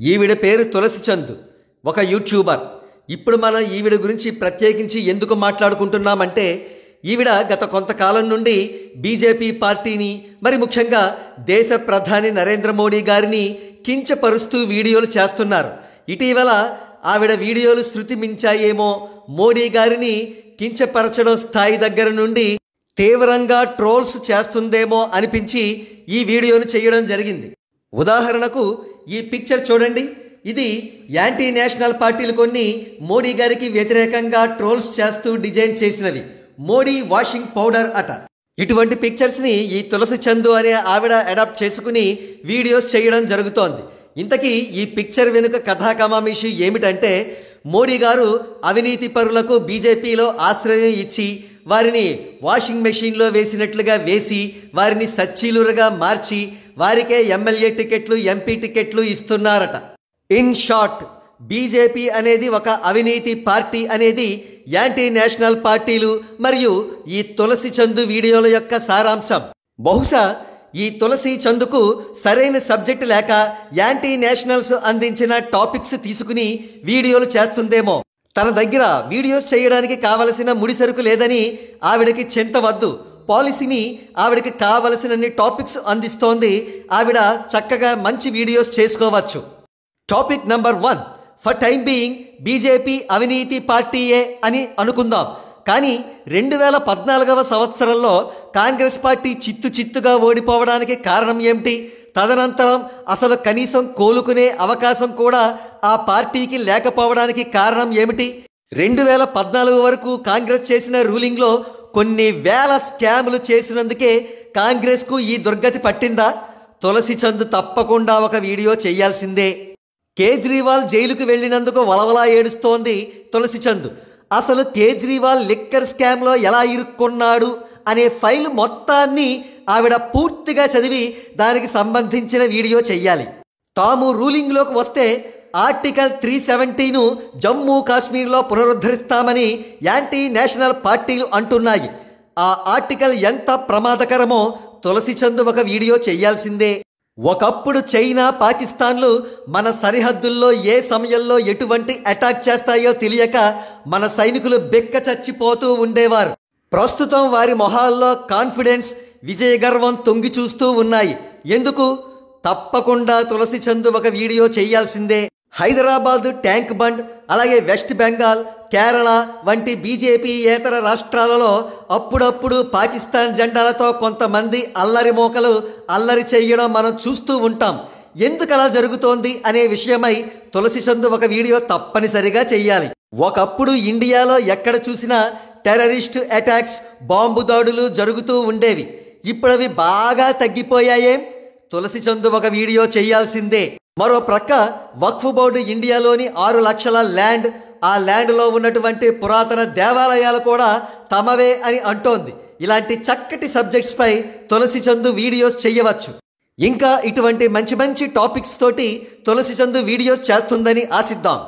ఈవిడ పేరు తులసి చంద్, ఒక యూట్యూబర్. ఇప్పుడు మనం ఈవిడ గురించి ప్రత్యేకించి ఎందుకు మాట్లాడుకుంటున్నామంటే, ఈవిడ గత కొంతకాలం నుండి బీజేపీ పార్టీని, మరి ముఖ్యంగా దేశ ప్రధాని నరేంద్ర మోడీ గారిని కించపరుస్తూ వీడియోలు చేస్తున్నారు. ఇటీవల ఆవిడ వీడియోలు శృతి మించాయేమో, మోడీ గారిని కించపరచడం స్థాయి దగ్గర నుండి తీవ్రంగా ట్రోల్స్ చేస్తుందేమో అనిపించి ఈ వీడియోను చేయడం జరిగింది. ఉదాహరణకు ఈ పిక్చర్ చూడండి. ఇది యాంటీ నేషనల్ పార్టీలు కొన్ని మోడీ గారికి వ్యతిరేకంగా ట్రోల్స్ చేస్తూ డిజైన్ చేసినవి. మోడీ వాషింగ్ పౌడర్ అట. ఇటువంటి పిక్చర్స్ని ఈ తులసి చందు అనే ఆవిడ అడాప్ట్ చేసుకుని వీడియోస్ చేయడం జరుగుతోంది. ఇంతకీ ఈ పిక్చర్ వెనుక కథాకమామిషి ఏమిటంటే, మోడీ గారు అవినీతి పరులకు బీజేపీలో ఆశ్రయం ఇచ్చి వారిని వాషింగ్ మెషిన్లో వేసినట్లుగా వేసి వారిని సచ్చీలురుగా మార్చి వారికే ఎమ్మెల్యే టికెట్లు, ఎంపీ టికెట్లు ఇస్తున్నారట. ఇన్ షార్ట్, బీజేపీ అనేది ఒక అవినీతి పార్టీ అనేది యాంటీ నేషనల్ పార్టీలు మరియు ఈ తులసి చందు వీడియోల యొక్క సారాంశం. బహుశా ఈ తులసి చందుకు సరైన సబ్జెక్ట్ లేక యాంటీ నేషనల్స్ అందించిన టాపిక్స్ తీసుకుని వీడియోలు చేస్తుందేమో. తన దగ్గర వీడియోస్ చేయడానికి కావలసిన ముడిసరుకు లేదని ఆవిడకి చింతవద్దు. పాలసీని ఆవిడకి కావలసినన్ని టాపిక్స్ అందిస్తోంది. ఆవిడ చక్కగా మంచి వీడియోస్ చేసుకోవచ్చు. Topic number 1, for time being BJP అవినీతి పార్టీయే అని అనుకుందాం. కానీ 2014వ సంవత్సరంలో కాంగ్రెస్ పార్టీ చిత్తుగా ఓడిపోవడానికి కారణం ఏమిటి? తదనంతరం అసలు కనీసం కోలుకునే అవకాశం కూడా ఆ పార్టీకి లేకపోవడానికి కారణం ఏమిటి? 2014 వరకు కాంగ్రెస్ చేసిన రూలింగ్లో కొన్ని వేల స్కాములు చేసినందుకే కాంగ్రెస్కు ఈ దుర్గతి పట్టిందా? తులసి చంద్ తప్పకుండా ఒక వీడియో చేయాల్సిందే. కేజ్రీవాల్ జైలుకు వెళ్ళినందుకు వలవలా ఏడుస్తోంది తులసి చంద్. అసలు కేజ్రీవాల్ లిక్కర్ స్కామ్లో ఎలా ఇరుక్కున్నాడు అనే ఫైల్ మొత్తాన్ని ఆవిడ పూర్తిగా చదివి దానికి సంబంధించిన వీడియో చెయ్యాలి. తాము రూలింగ్లోకి వస్తే ఆర్టికల్ 370ను జమ్మూ కాశ్మీర్లో పునరుద్ధరిస్తామని యాంటీ నేషనల్ పార్టీలు అంటున్నాయి. ఆ ఆర్టికల్ ఎంత ప్రమాదకరమో తులసి చంద్ ఒక వీడియో చెయ్యాల్సిందే. ఒకప్పుడు చైనా, పాకిస్తాన్లు మన సరిహద్దుల్లో ఏ సమయంలో ఎటువంటి అటాక్ చేస్తాయో తెలియక మన సైనికులు బెక్క చచ్చిపోతూ ఉండేవారు. ప్రస్తుతం వారి మొహాల్లో కాన్ఫిడెన్స్, విజయ గర్వం తొంగి చూస్తూ ఉన్నాయి. ఎందుకు? తప్పకుండా తులసి చంద్ ఒక వీడియో చేయాల్సిందే. హైదరాబాద్ ట్యాంక్ బండ్, అలాగే వెస్ట్ బెంగాల్, కేరళ వంటి బీజేపీయేతర రాష్ట్రాలలో అప్పుడప్పుడు పాకిస్తాన్ జెండాలతో కొంతమంది అల్లరి మోకలు అల్లరి చేయడం మనం చూస్తూ ఉంటాం. ఎందుకు అలా జరుగుతోంది అనే విషయమై తులసి చంద్ ఒక వీడియో తప్పనిసరిగా చెయ్యాలి. ఒకప్పుడు ఇండియాలో ఎక్కడ చూసినా టెర్రరిస్ట్ అటాక్స్, బాంబు దాడులు జరుగుతూ ఉండేవి. ఇప్పుడు అవి బాగా తగ్గిపోయాయేం? తులసి చంద్ ఒక వీడియో చేయాల్సిందే. మరో ప్రక్క వక్ఫ్ బోర్డు ఇండియాలోని 6 లక్షల ల్యాండ్, ఆ ల్యాండ్లో ఉన్నటువంటి పురాతన దేవాలయాలు కూడా తమవే అని అంటోంది. ఇలాంటి చక్కటి సబ్జెక్ట్స్పై తులసి చంద్ వీడియోస్ చేయవచ్చు. ఇంకా ఇటువంటి మంచి టాపిక్స్ తోటి తులసి చంద్ వీడియోస్ చేస్తుందని ఆశిద్దాం.